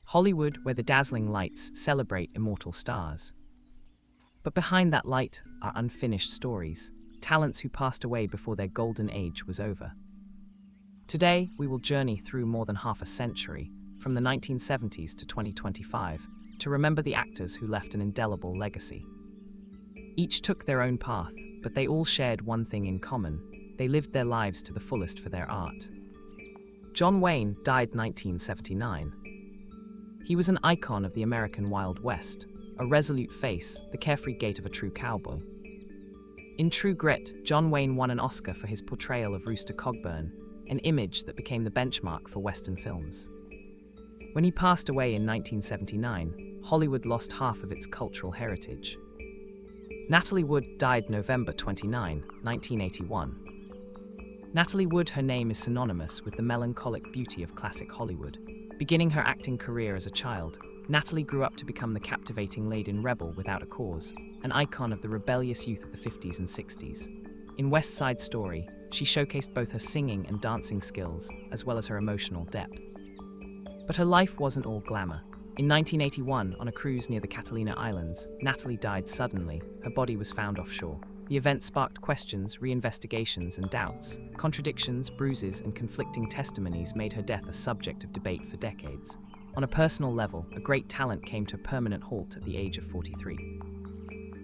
Hollywood, where the dazzling lights celebrate immortal stars. But behind that light are unfinished stories, talents who passed away before their golden age was over. Today, we will journey through more than half a century, from the 1970s to 2025, to remember the actors who left an indelible legacy. Each took their own path, but they all shared one thing in common: they lived their lives to the fullest for their art. John Wayne died 1979. He was an icon of the American Wild West, a resolute face, the carefree gait of a true cowboy. In True Grit, John Wayne won an Oscar for his portrayal of Rooster Cogburn, an image that became the benchmark for Western films. When he passed away in 1979, Hollywood lost half of its cultural heritage. Natalie Wood died November 29, 1981. Natalie Wood, her name is synonymous with the melancholic beauty of classic Hollywood. Beginning her acting career as a child, Natalie grew up to become the captivating laden rebel without a cause, an icon of the rebellious youth of the 50s and 60s. In West Side Story, she showcased both her singing and dancing skills, as well as her emotional depth. But her life wasn't all glamour. In 1981, on a cruise near the Catalina Islands, Natalie died suddenly. Her body was found offshore. The event sparked questions, reinvestigations, and doubts. Contradictions, bruises, and conflicting testimonies made her death a subject of debate for decades. On a personal level, a great talent came to a permanent halt at the age of 43.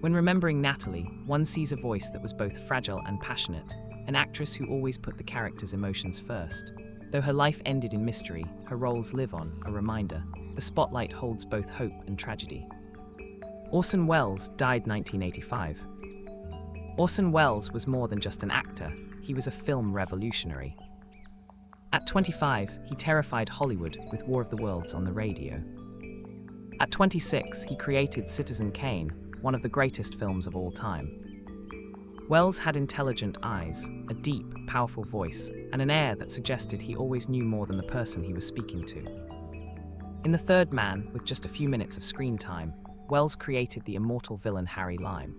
When remembering Natalie, one sees a voice that was both fragile and passionate, an actress who always put the character's emotions first. Though her life ended in mystery, her roles live on, a reminder. The spotlight holds both hope and tragedy. Orson Welles died 1985. Orson Welles was more than just an actor, he was a film revolutionary. At 25, he terrified Hollywood with War of the Worlds on the radio. At 26, he created Citizen Kane, one of the greatest films of all time. Welles had intelligent eyes, a deep, powerful voice, and an air that suggested he always knew more than the person he was speaking to. In The Third Man, with just a few minutes of screen time, Welles created the immortal villain Harry Lime.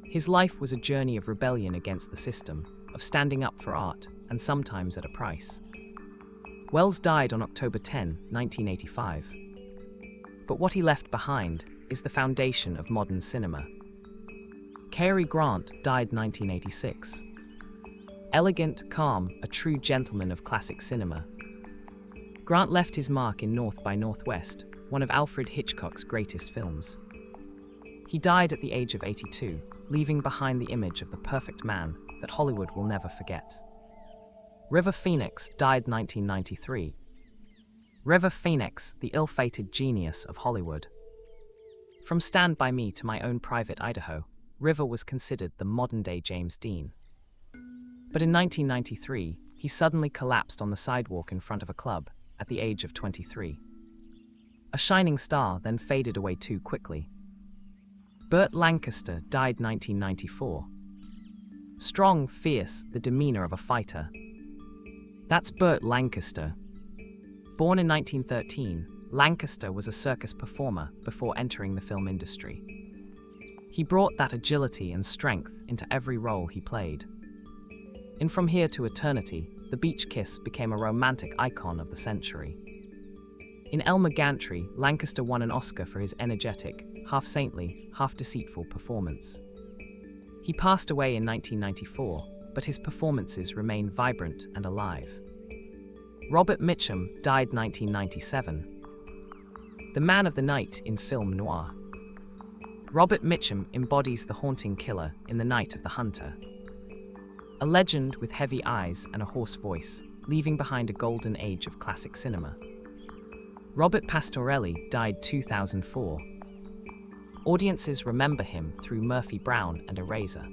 His life was a journey of rebellion against the system, of standing up for art, and sometimes at a price. Welles died on October 10, 1985. But what he left behind is the foundation of modern cinema. Cary Grant died 1986. Elegant, calm, a true gentleman of classic cinema. Grant left his mark in North by Northwest, one of Alfred Hitchcock's greatest films. He died at the age of 82, leaving behind the image of the perfect man that Hollywood will never forget. River Phoenix died 1993. River Phoenix, the ill-fated genius of Hollywood. From Stand By Me to My Own Private Idaho, River was considered the modern-day James Dean. But in 1993, he suddenly collapsed on the sidewalk in front of a club at the age of 23. A shining star then faded away too quickly. Burt Lancaster died 1994. Strong, fierce, the demeanor of a fighter. That's Burt Lancaster. Born in 1913, Lancaster was a circus performer before entering the film industry. He brought that agility and strength into every role he played. In From Here to Eternity, the beach kiss became a romantic icon of the century. In Elmer Gantry, Lancaster won an Oscar for his energetic, half-saintly, half-deceitful performance. He passed away in 1994, but his performances remain vibrant and alive. Robert Mitchum died 1997. The man of the night in film noir. Robert Mitchum embodies the haunting killer in The Night of the Hunter. A legend with heavy eyes and a hoarse voice, leaving behind a golden age of classic cinema. Robert Pastorelli died 2004. Audiences remember him through Murphy Brown and Eraser.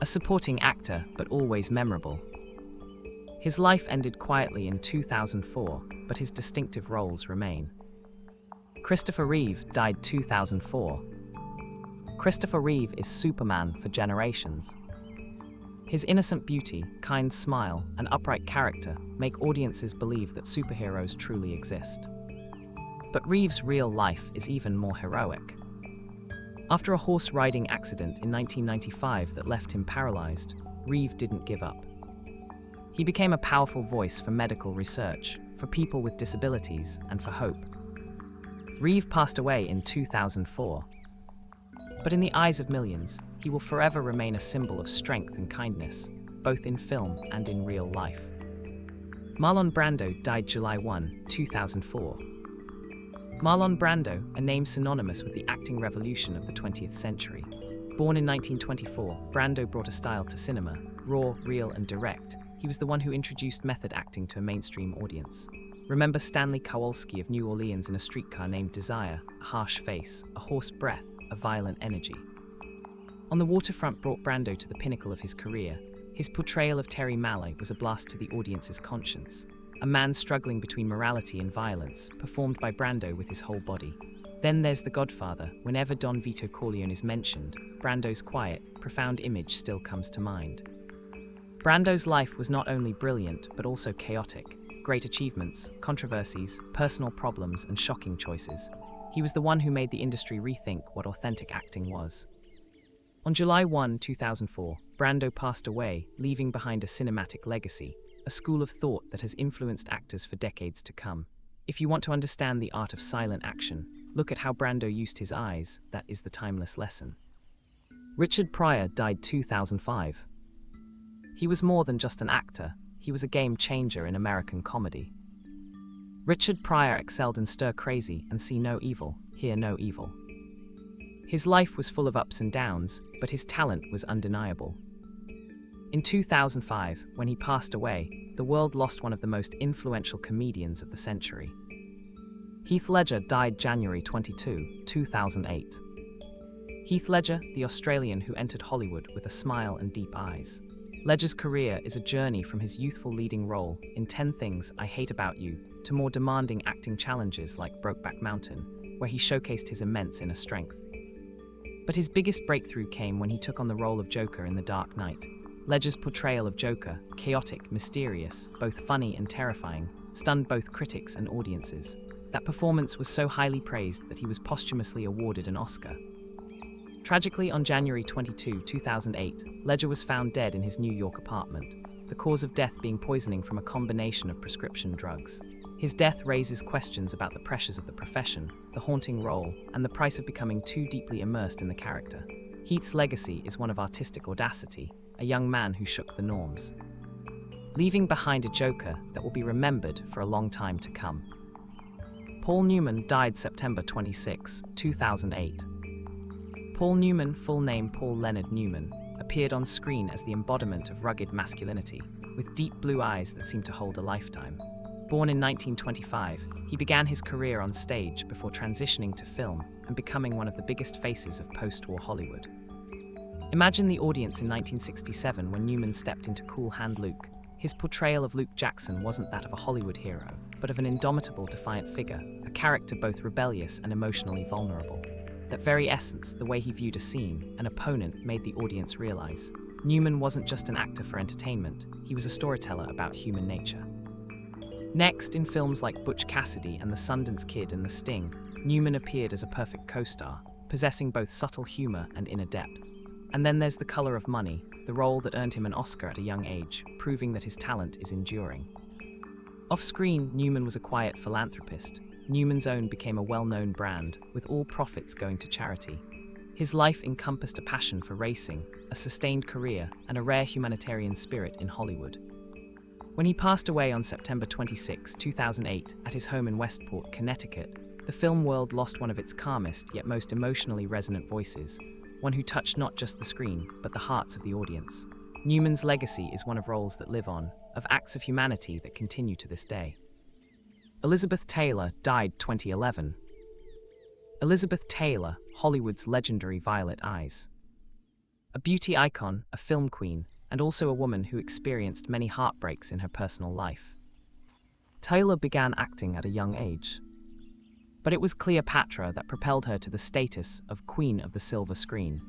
A supporting actor, but always memorable. His life ended quietly in 2004, but his distinctive roles remain. Christopher Reeve died 2004. Christopher Reeve is Superman for generations. His innocent beauty, kind smile, and upright character make audiences believe that superheroes truly exist. But Reeve's real life is even more heroic. After a horse riding accident in 1995 that left him paralyzed, Reeve didn't give up. He became a powerful voice for medical research, for people with disabilities, and for hope. Reeve passed away in 2004. But in the eyes of millions, he will forever remain a symbol of strength and kindness, both in film and in real life. Marlon Brando died July 1, 2004. Marlon Brando, a name synonymous with the acting revolution of the 20th century. Born in 1924, Brando brought a style to cinema, raw, real, and direct. He was the one who introduced method acting to a mainstream audience. Remember Stanley Kowalski of New Orleans in A Streetcar Named Desire, a harsh face, a hoarse breath, a violent energy. On the Waterfront brought Brando to the pinnacle of his career. His portrayal of Terry Malloy was a blast to the audience's conscience. A man struggling between morality and violence, performed by Brando with his whole body. Then there's The Godfather. Whenever Don Vito Corleone is mentioned, Brando's quiet, profound image still comes to mind. Brando's life was not only brilliant, but also chaotic. Great achievements, controversies, personal problems, and shocking choices. He was the one who made the industry rethink what authentic acting was. On July 1, 2004, Brando passed away, leaving behind a cinematic legacy, a school of thought that has influenced actors for decades to come. If you want to understand the art of silent action, look at how Brando used his eyes. That is the timeless lesson. Richard Pryor died 2005. He was more than just an actor, he was a game changer in American comedy. Richard Pryor excelled in Stir Crazy and See No Evil, Hear No Evil. His life was full of ups and downs, but his talent was undeniable. In 2005, when he passed away, the world lost one of the most influential comedians of the century. Heath Ledger died January 22, 2008. Heath Ledger, the Australian who entered Hollywood with a smile and deep eyes. Ledger's career is a journey from his youthful leading role in 10 Things I Hate About You to more demanding acting challenges like Brokeback Mountain, where he showcased his immense inner strength. But his biggest breakthrough came when he took on the role of Joker in The Dark Knight. Ledger's portrayal of Joker, chaotic, mysterious, both funny and terrifying, stunned both critics and audiences. That performance was so highly praised that he was posthumously awarded an Oscar. Tragically, on January 22, 2008, Ledger was found dead in his New York apartment, the cause of death being poisoning from a combination of prescription drugs. His death raises questions about the pressures of the profession, the haunting role, and the price of becoming too deeply immersed in the character. Heath's legacy is one of artistic audacity, a young man who shook the norms, leaving behind a Joker that will be remembered for a long time to come. Paul Newman died September 26, 2008. Paul Newman, full name Paul Leonard Newman, appeared on screen as the embodiment of rugged masculinity, with deep blue eyes that seemed to hold a lifetime. Born in 1925, he began his career on stage before transitioning to film and becoming one of the biggest faces of post-war Hollywood. Imagine the audience in 1967 when Newman stepped into Cool Hand Luke. His portrayal of Luke Jackson wasn't that of a Hollywood hero, but of an indomitable, defiant figure, a character both rebellious and emotionally vulnerable. That very essence, the way he viewed a scene, an opponent, made the audience realize Newman wasn't just an actor for entertainment, he was a storyteller about human nature. Next, in films like Butch Cassidy and The Sundance Kid and The Sting, Newman appeared as a perfect co-star, possessing both subtle humor and inner depth. And then there's The Color of Money, the role that earned him an Oscar at a young age, proving that his talent is enduring. Off-screen, Newman was a quiet philanthropist. Newman's Own became a well-known brand, with all profits going to charity. His life encompassed a passion for racing, a sustained career, and a rare humanitarian spirit in Hollywood. When he passed away on September 26, 2008, at his home in Westport, Connecticut, the film world lost one of its calmest yet most emotionally resonant voices, one who touched not just the screen, but the hearts of the audience. Newman's legacy is one of roles that live on, of acts of humanity that continue to this day. Elizabeth Taylor died 2011. Elizabeth Taylor, Hollywood's legendary Violet Eyes. A beauty icon, a film queen, and also a woman who experienced many heartbreaks in her personal life. Taylor began acting at a young age. But it was Cleopatra that propelled her to the status of Queen of the Silver Screen.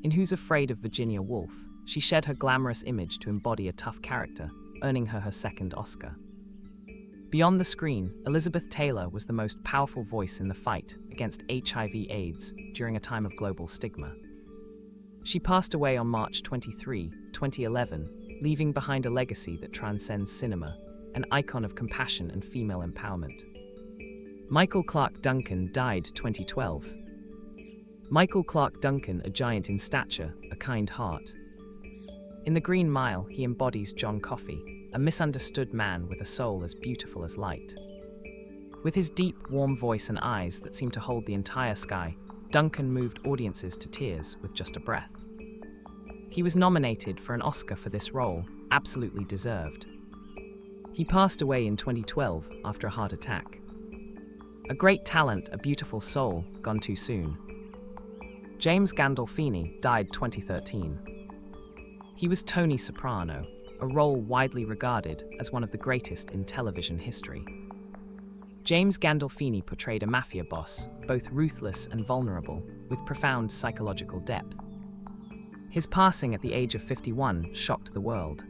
In Who's Afraid of Virginia Woolf, she shed her glamorous image to embody a tough character, earning her second Oscar. Beyond the screen, Elizabeth Taylor was the most powerful voice in the fight against HIV/AIDS during a time of global stigma. She passed away on March 23, 2011, leaving behind a legacy that transcends cinema, an icon of compassion and female empowerment. Michael Clarke Duncan died 2012. Michael Clarke Duncan, a giant in stature, a kind heart. In The Green Mile, he embodies John Coffey, a misunderstood man with a soul as beautiful as light. With his deep, warm voice and eyes that seem to hold the entire sky, Duncan moved audiences to tears with just a breath. He was nominated for an Oscar for this role, absolutely deserved. He passed away in 2012 after a heart attack. A great talent, a beautiful soul, gone too soon. James Gandolfini died 2013. He was Tony Soprano, a role widely regarded as one of the greatest in television history. James Gandolfini portrayed a mafia boss, both ruthless and vulnerable, with profound psychological depth. His passing at the age of 51 shocked the world.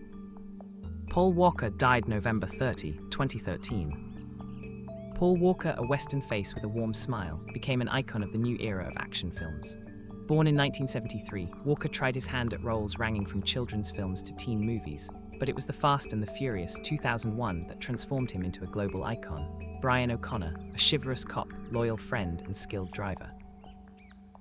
Paul Walker died November 30, 2013. Paul Walker, a Western face with a warm smile, became an icon of the new era of action films. Born in 1973, Walker tried his hand at roles ranging from children's films to teen movies, but it was The Fast and the Furious 2001 that transformed him into a global icon. Brian O'Connor, a chivalrous cop, loyal friend, and skilled driver.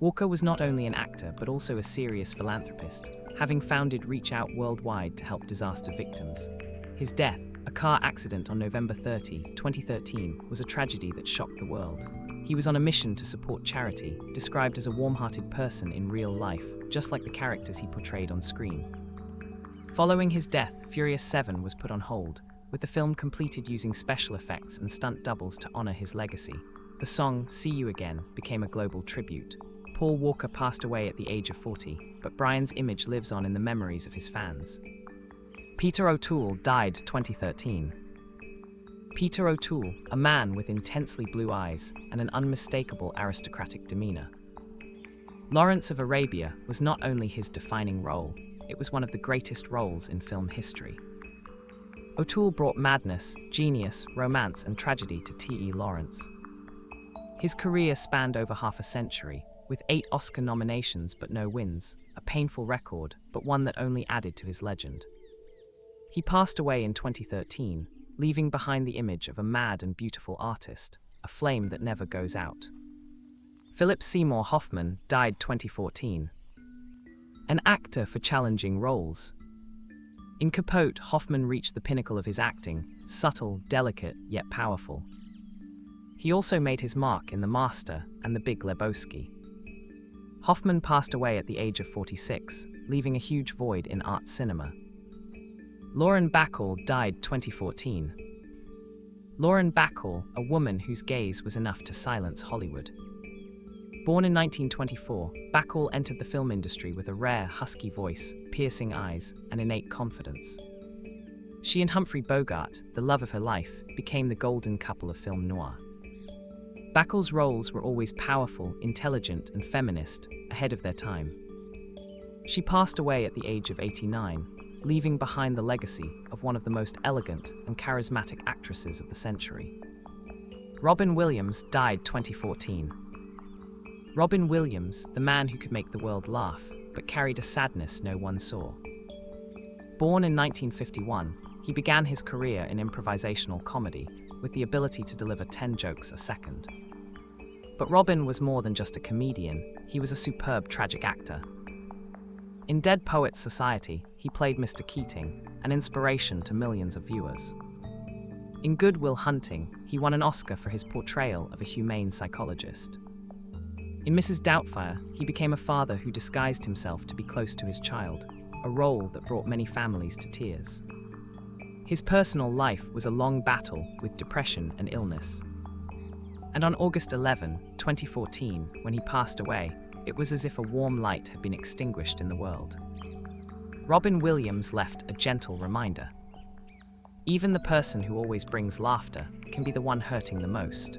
Walker was not only an actor but also a serious philanthropist, having founded Reach Out worldwide to help disaster victims. His death, a car accident on November 30, 2013, was a tragedy that shocked the world. He was on a mission to support charity, described as a warm-hearted person in real life, just like the characters he portrayed on screen. Following his death, Furious 7 was put on hold, with the film completed using special effects and stunt doubles to honor his legacy. The song, See You Again, became a global tribute. Paul Walker passed away at the age of 40, but Brian's image lives on in the memories of his fans. Peter O'Toole died 2013. Peter O'Toole, a man with intensely blue eyes and an unmistakable aristocratic demeanor. Lawrence of Arabia was not only his defining role, it was one of the greatest roles in film history. O'Toole brought madness, genius, romance, and tragedy to T.E. Lawrence. His career spanned over half a century, with 8 Oscar nominations but no wins, a painful record, but one that only added to his legend. He passed away in 2013, leaving behind the image of a mad and beautiful artist, a flame that never goes out. Philip Seymour Hoffman died 2014. An actor for challenging roles. In Capote, Hoffman reached the pinnacle of his acting, subtle, delicate, yet powerful. He also made his mark in The Master and The Big Lebowski. Hoffman passed away at the age of 46, leaving a huge void in art cinema. Lauren Bacall died 2014. Lauren Bacall, a woman whose gaze was enough to silence Hollywood. Born in 1924, Bacall entered the film industry with a rare, husky voice, piercing eyes, and innate confidence. She and Humphrey Bogart, the love of her life, became the golden couple of film noir. Bacall's roles were always powerful, intelligent, and feminist, ahead of their time. She passed away at the age of 89, leaving behind the legacy of one of the most elegant and charismatic actresses of the century. Robin Williams died 2014. Robin Williams, the man who could make the world laugh, but carried a sadness no one saw. Born in 1951, he began his career in improvisational comedy, with the ability to deliver 10 jokes a second. But Robin was more than just a comedian, he was a superb tragic actor. In Dead Poets Society, he played Mr. Keating, an inspiration to millions of viewers. In Good Will Hunting, he won an Oscar for his portrayal of a humane psychologist. In Mrs. Doubtfire, he became a father who disguised himself to be close to his child, a role that brought many families to tears. His personal life was a long battle with depression and illness. And on August 11, 2014, when he passed away, it was as if a warm light had been extinguished in the world. Robin Williams left a gentle reminder. Even the person who always brings laughter can be the one hurting the most.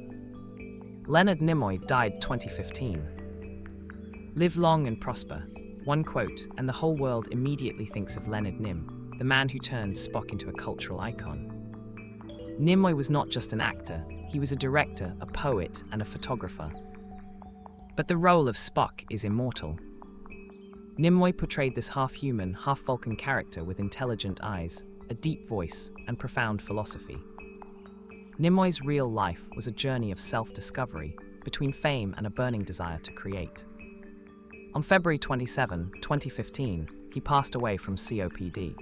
Leonard Nimoy died 2015. Live long and prosper. One quote, and the whole world immediately thinks of Leonard Nim, the man who turned Spock into a cultural icon. Nimoy was not just an actor, he was a director, a poet, and a photographer. But the role of Spock is immortal. Nimoy portrayed this half-human, half-Vulcan character with intelligent eyes, a deep voice, and profound philosophy. Nimoy's real life was a journey of self-discovery, between fame and a burning desire to create. On February 27, 2015, he passed away from COPD.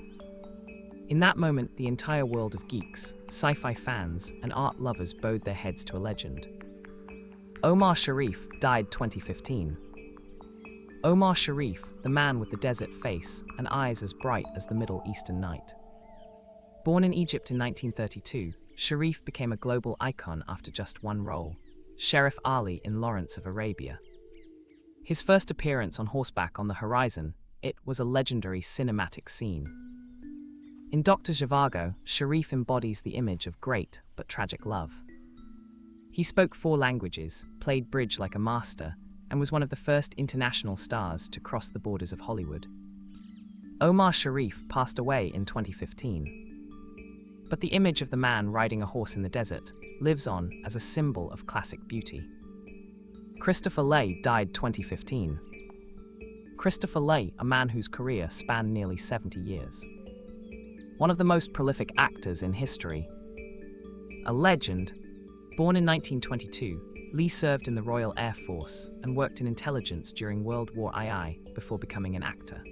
In that moment, the entire world of geeks, sci-fi fans, and art lovers bowed their heads to a legend. Omar Sharif died 2015. Omar Sharif, the man with the desert face and eyes as bright as the Middle Eastern night. Born in Egypt in 1932, Sharif became a global icon after just one role, Sheriff Ali in Lawrence of Arabia. His first appearance on horseback on the horizon, it was a legendary cinematic scene. In Dr. Zhivago, Sharif embodies the image of great but tragic love. He spoke 4 languages, played bridge like a master, and was one of the first international stars to cross the borders of Hollywood. Omar Sharif passed away in 2015. But the image of the man riding a horse in the desert lives on as a symbol of classic beauty. Christopher Lee died 2015. Christopher Lee, a man whose career spanned nearly 70 years. One of the most prolific actors in history. A legend. Born in 1922, Lee served in the Royal Air Force and worked in intelligence during World War II before becoming an actor.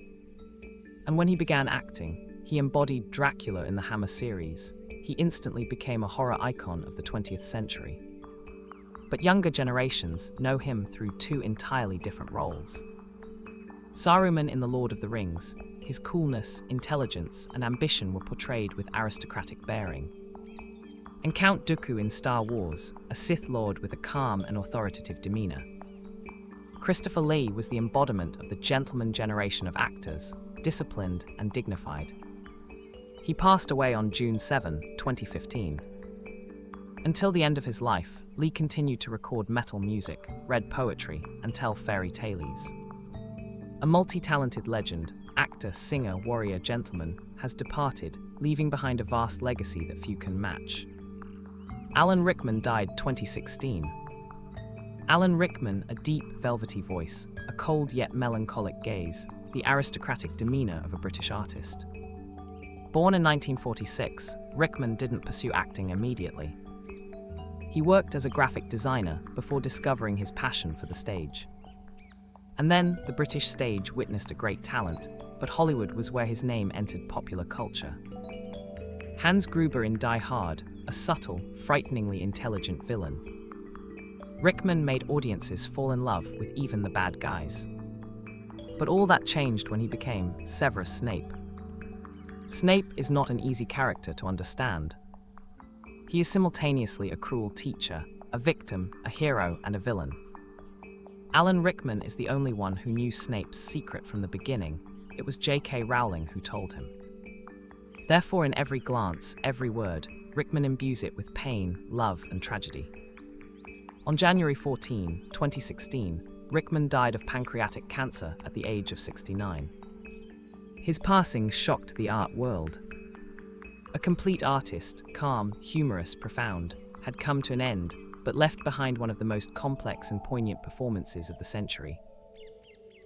And when he began acting, he embodied Dracula in the Hammer series. He instantly became a horror icon of the 20th century. But younger generations know him through 2 entirely different roles. Saruman in The Lord of the Rings, his coolness, intelligence, and ambition were portrayed with aristocratic bearing. And Count Dooku in Star Wars, a Sith Lord with a calm and authoritative demeanor. Christopher Lee was the embodiment of the gentleman generation of actors, disciplined and dignified. He passed away on June 7, 2015. Until the end of his life, Lee continued to record metal music, read poetry, and tell fairy tales. A multi-talented legend, actor, singer, warrior, gentleman, has departed, leaving behind a vast legacy that few can match. Alan Rickman died 2016. Alan Rickman, a deep, velvety voice, a cold yet melancholic gaze, the aristocratic demeanor of a British artist. Born in 1946, Rickman didn't pursue acting immediately. He worked as a graphic designer before discovering his passion for the stage. And then, the British stage witnessed a great talent, but Hollywood was where his name entered popular culture. Hans Gruber in Die Hard, a subtle, frighteningly intelligent villain. Rickman made audiences fall in love with even the bad guys. But all that changed when he became Severus Snape. Snape is not an easy character to understand. He is simultaneously a cruel teacher, a victim, a hero, and a villain. Alan Rickman is the only one who knew Snape's secret from the beginning. It was J.K. Rowling who told him. Therefore, in every glance, every word, Rickman imbues it with pain, love, and tragedy. On January 14, 2016, Rickman died of pancreatic cancer at the age of 69. His passing shocked the art world. A complete artist, calm, humorous, profound, had come to an end, but left behind one of the most complex and poignant performances of the century.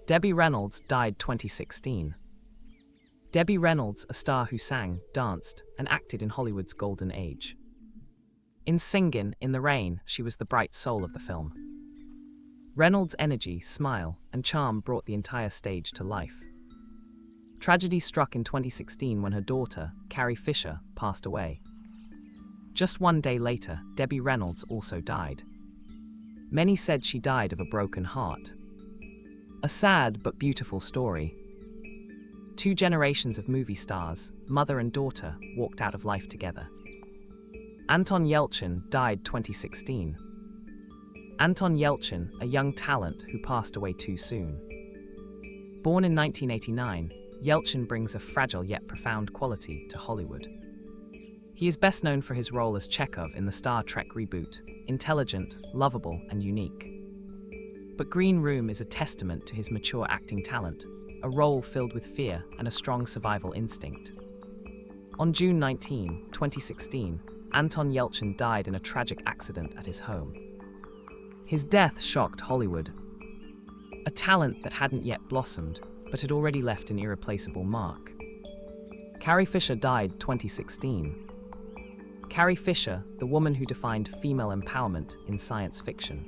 Debbie Reynolds died 2016. Debbie Reynolds, a star who sang, danced, and acted in Hollywood's golden age. In Singin' in the Rain, she was the bright soul of the film. Reynolds' energy, smile, and charm brought the entire stage to life. Tragedy struck in 2016 when her daughter, Carrie Fisher, passed away. Just one day later, Debbie Reynolds also died. Many said she died of a broken heart. A sad but beautiful story. 2 generations of movie stars, mother and daughter, walked out of life together. Anton Yelchin died 2016. Anton Yelchin, a young talent who passed away too soon. Born in 1989, Yelchin brings a fragile yet profound quality to Hollywood. He is best known for his role as Chekhov in the Star Trek reboot, intelligent, lovable, and unique. But Green Room is a testament to his mature acting talent, a role filled with fear and a strong survival instinct. On June 19, 2016, Anton Yelchin died in a tragic accident at his home. His death shocked Hollywood. A talent that hadn't yet blossomed, but had already left an irreplaceable mark. Carrie Fisher died 2016. Carrie Fisher, the woman who defined female empowerment in science fiction.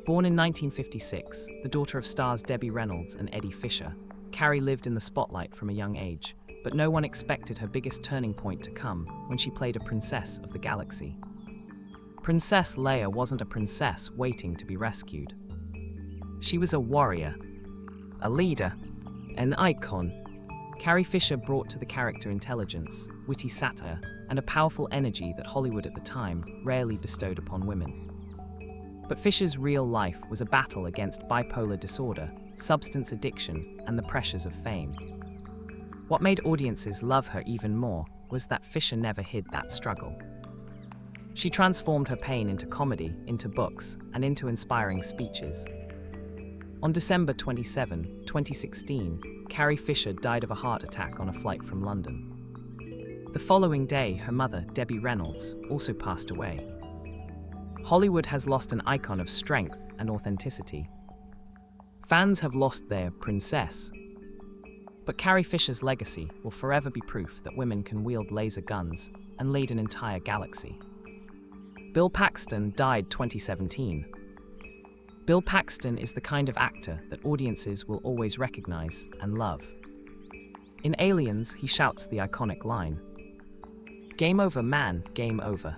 Born in 1956, the daughter of stars Debbie Reynolds and Eddie Fisher, Carrie lived in the spotlight from a young age, but no one expected her biggest turning point to come when she played a princess of the galaxy. Princess Leia wasn't a princess waiting to be rescued. She was a warrior, a leader, an icon. Carrie Fisher brought to the character intelligence, witty satire, and a powerful energy that Hollywood at the time rarely bestowed upon women. But Fisher's real life was a battle against bipolar disorder, substance addiction, and the pressures of fame. What made audiences love her even more was that Fisher never hid that struggle. She transformed her pain into comedy, into books, and into inspiring speeches. On December 27, 2016, Carrie Fisher died of a heart attack on a flight from London. The following day, her mother, Debbie Reynolds, also passed away. Hollywood has lost an icon of strength and authenticity. Fans have lost their princess. But Carrie Fisher's legacy will forever be proof that women can wield laser guns and lead an entire galaxy. Bill Paxton died 2017. Bill Paxton is the kind of actor that audiences will always recognize and love. In Aliens, he shouts the iconic line, "Game over, man, game over."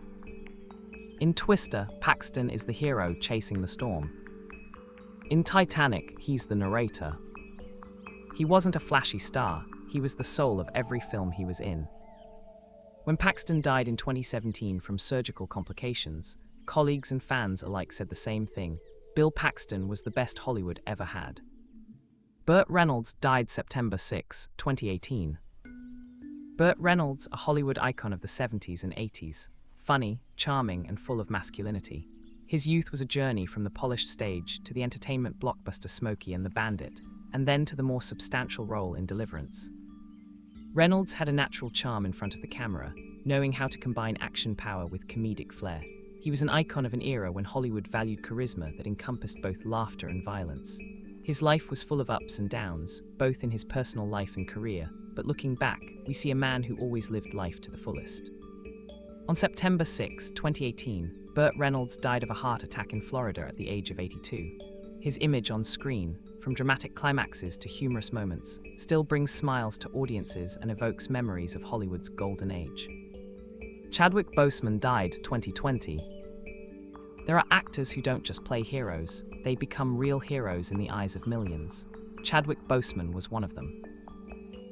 In Twister, Paxton is the hero chasing the storm. In Titanic, he's the narrator. He wasn't a flashy star, he was the soul of every film he was in. When Paxton died in 2017 from surgical complications, colleagues and fans alike said the same thing: Bill Paxton was the best Hollywood ever had. Burt Reynolds died September 6, 2018. Burt Reynolds, a Hollywood icon of the 70s and 80s, funny, charming, and full of masculinity. His youth was a journey from the polished stage to the entertainment blockbuster Smokey and the Bandit, and then to the more substantial role in Deliverance. Reynolds had a natural charm in front of the camera, knowing how to combine action power with comedic flair. He was an icon of an era when Hollywood valued charisma that encompassed both laughter and violence. His life was full of ups and downs, both in his personal life and career, but looking back, we see a man who always lived life to the fullest. On September 6, 2018, Burt Reynolds died of a heart attack in Florida at the age of 82. His image on screen, from dramatic climaxes to humorous moments, still brings smiles to audiences and evokes memories of Hollywood's golden age. Chadwick Boseman died 2020. There are actors who don't just play heroes, they become real heroes in the eyes of millions. Chadwick Boseman was one of them.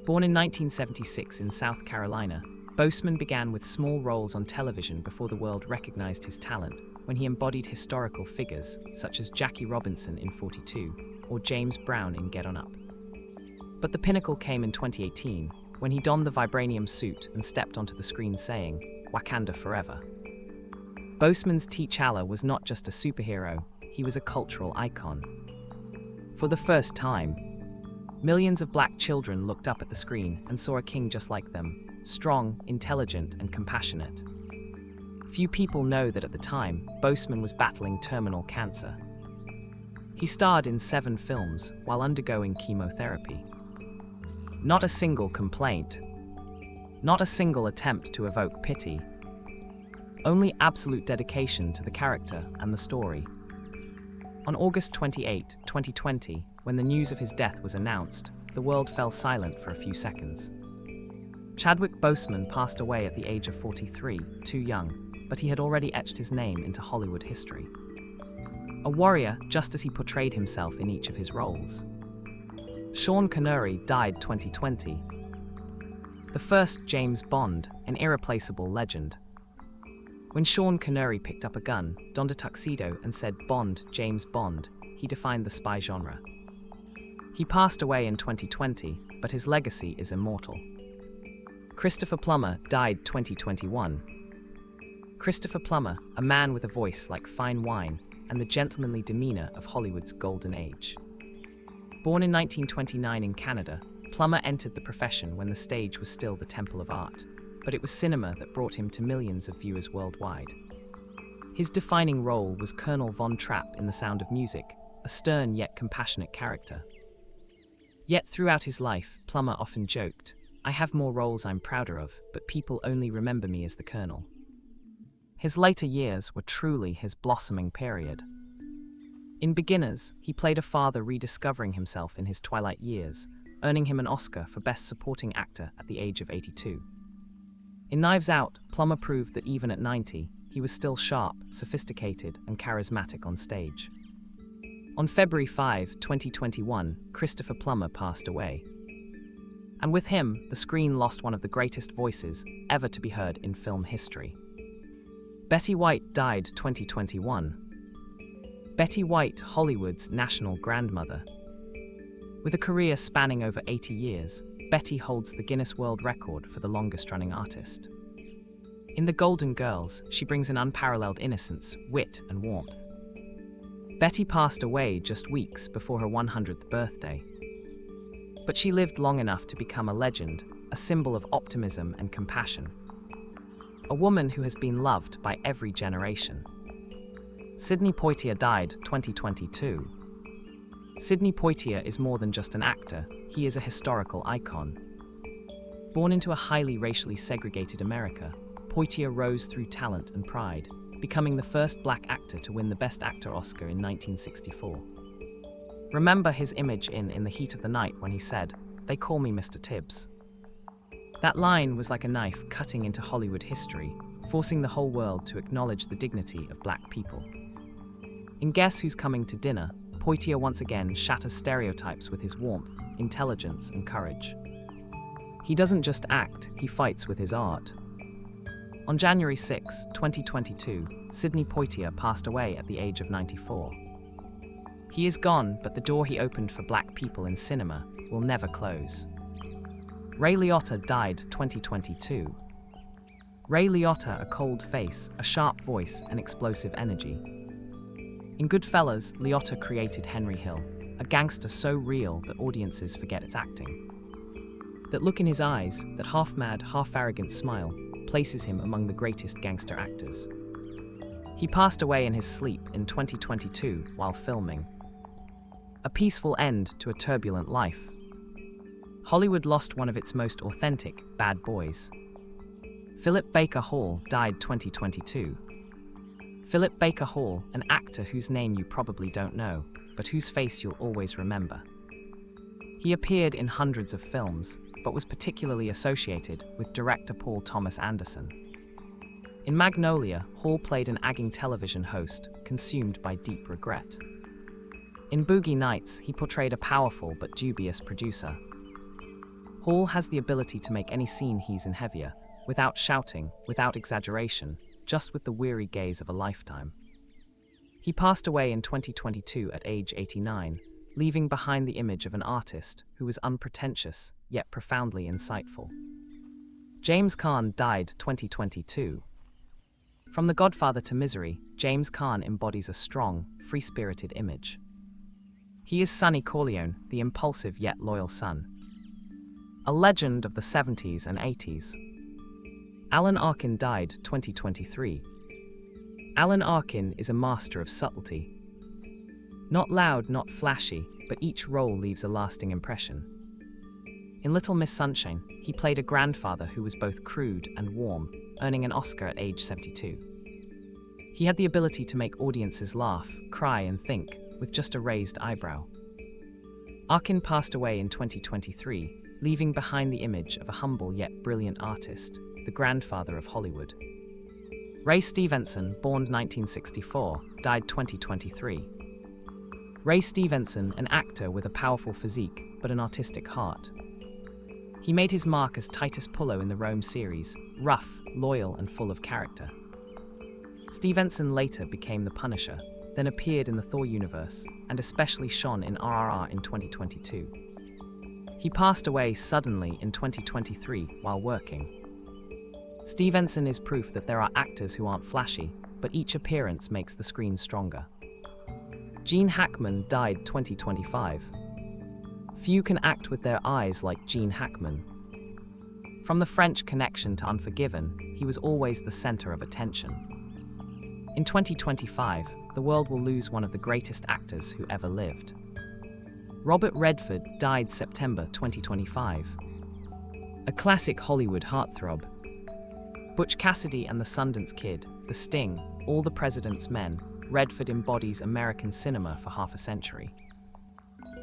Born in 1976 in South Carolina, Boseman began with small roles on television before the world recognized his talent, when he embodied historical figures such as Jackie Robinson in 42 or James Brown in Get On Up. But the pinnacle came in 2018, when he donned the vibranium suit and stepped onto the screen saying, "Wakanda forever." Boseman's T'Challa was not just a superhero, he was a cultural icon. For the first time, millions of black children looked up at the screen and saw a king just like them, strong, intelligent, and compassionate. Few people know that at the time, Boseman was battling terminal cancer. He starred in 7 films while undergoing chemotherapy. Not a single complaint. Not a single attempt to evoke pity. Only absolute dedication to the character and the story. On August 28, 2020, when the news of his death was announced, the world fell silent for a few seconds. Chadwick Boseman passed away at the age of 43, too young, but he had already etched his name into Hollywood history. A warrior, just as he portrayed himself in each of his roles. Sean Connery died 2020. The first James Bond, an irreplaceable legend. When Sean Connery picked up a gun, donned a tuxedo, and said "Bond, James Bond," he defined the spy genre. He passed away in 2020, but his legacy is immortal. Christopher Plummer died 2021. Christopher Plummer, a man with a voice like fine wine and the gentlemanly demeanor of Hollywood's golden age. Born in 1929 in Canada, Plummer entered the profession when the stage was still the temple of art, but it was cinema that brought him to millions of viewers worldwide. His defining role was Colonel Von Trapp in The Sound of Music, a stern yet compassionate character. Yet throughout his life, Plummer often joked, I have more roles I'm prouder of, but people only remember me as the Colonel. His later years were truly his blossoming period. In Beginners, he played a father rediscovering himself in his twilight years, earning him an Oscar for Best Supporting Actor at the age of 82. In Knives Out, Plummer proved that even at 90, he was still sharp, sophisticated, and charismatic on stage. On February 5, 2021, Christopher Plummer passed away. And with him, the screen lost one of the greatest voices ever to be heard in film history. Betty White died 2021. Betty White, Hollywood's national grandmother. With a career spanning over 80 years, Betty holds the Guinness World Record for the longest-running artist. In The Golden Girls, she brings an unparalleled innocence, wit, and warmth. Betty passed away just weeks before her 100th birthday. But she lived long enough to become a legend, a symbol of optimism and compassion. A woman who has been loved by every generation. Sidney Poitier died 2022. Sidney Poitier is more than just an actor, he is a historical icon. Born into a highly racially segregated America, Poitier rose through talent and pride, becoming the first black actor to win the Best Actor Oscar in 1964. Remember his image in the Heat of the Night when he said, "They call me Mr. Tibbs." That line was like a knife cutting into Hollywood history, forcing the whole world to acknowledge the dignity of black people. In Guess Who's Coming to Dinner, Poitier once again shatters stereotypes with his warmth, intelligence, and courage. He doesn't just act, he fights with his art. On January 6, 2022, Sidney Poitier passed away at the age of 94. He is gone, but the door he opened for black people in cinema will never close. Ray Liotta died 2022. Ray Liotta, a cold face, a sharp voice, and explosive energy. In Goodfellas, Liotta created Henry Hill, a gangster so real that audiences forget it's acting. That look in his eyes, that half-mad, half-arrogant smile, places him among the greatest gangster actors. He passed away in his sleep in 2022 while filming. A peaceful end to a turbulent life. Hollywood lost one of its most authentic bad boys. Philip Baker Hall died 2022. Philip Baker Hall, an actor whose name you probably don't know, but whose face you'll always remember. He appeared in hundreds of films, but was particularly associated with director Paul Thomas Anderson. In Magnolia, Hall played an agging television host, consumed by deep regret. In Boogie Nights, he portrayed a powerful but dubious producer. Hall has the ability to make any scene he's in heavier, without shouting, without exaggeration, just with the weary gaze of a lifetime. He passed away in 2022 at age 89, leaving behind the image of an artist who was unpretentious, yet profoundly insightful. James Caan died 2022. From The Godfather to Misery, James Caan embodies a strong, free-spirited image. He is Sonny Corleone, the impulsive yet loyal son. A legend of the 70s and 80s. Alan Arkin died 2023. Alan Arkin is a master of subtlety. Not loud, not flashy, but each role leaves a lasting impression. In Little Miss Sunshine, he played a grandfather who was both crude and warm, earning an Oscar at age 72. He had the ability to make audiences laugh, cry, and think, with just a raised eyebrow. Arkin passed away in 2023, leaving behind the image of a humble yet brilliant artist, the grandfather of Hollywood. Ray Stevenson, born 1964, died 2023. Ray Stevenson, an actor with a powerful physique but an artistic heart. He made his mark as Titus Pullo in the Rome series, rough, loyal, and full of character. Stevenson later became the Punisher, then appeared in the Thor universe, and especially shone in RRR in 2022. He passed away suddenly in 2023 while working. Stevenson is proof that there are actors who aren't flashy, but each appearance makes the screen stronger. Gene Hackman died 2025. Few can act with their eyes like Gene Hackman. From The French Connection to Unforgiven, he was always the center of attention. In 2025, the world will lose one of the greatest actors who ever lived. Robert Redford died September 2025. A classic Hollywood heartthrob. Butch Cassidy and the Sundance Kid, The Sting, All the President's Men, Redford embodies American cinema for half a century.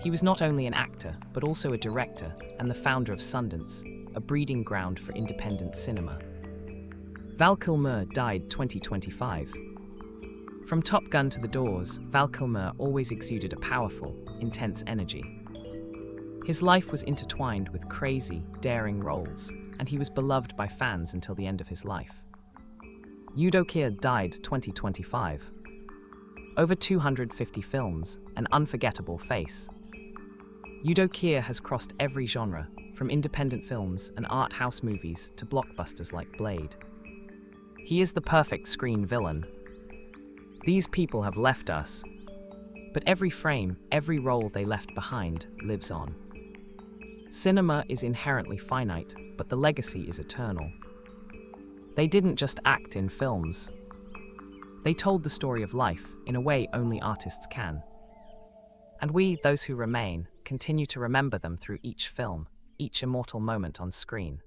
He was not only an actor, but also a director and the founder of Sundance, a breeding ground for independent cinema. Val Kilmer died 2025. From Top Gun to The Doors, Val Kilmer always exuded a powerful, intense energy. His life was intertwined with crazy, daring roles, and he was beloved by fans until the end of his life. Udo Kier died 2025. Over 250 films, an unforgettable face. Udo Kier has crossed every genre, from independent films and art house movies to blockbusters like Blade. He is the perfect screen villain. These people have left us, but every frame, every role they left behind lives on. Cinema is inherently finite, but the legacy is eternal. They didn't just act in films. They told the story of life in a way only artists can. And we, those who remain, continue to remember them through each film, each immortal moment on screen.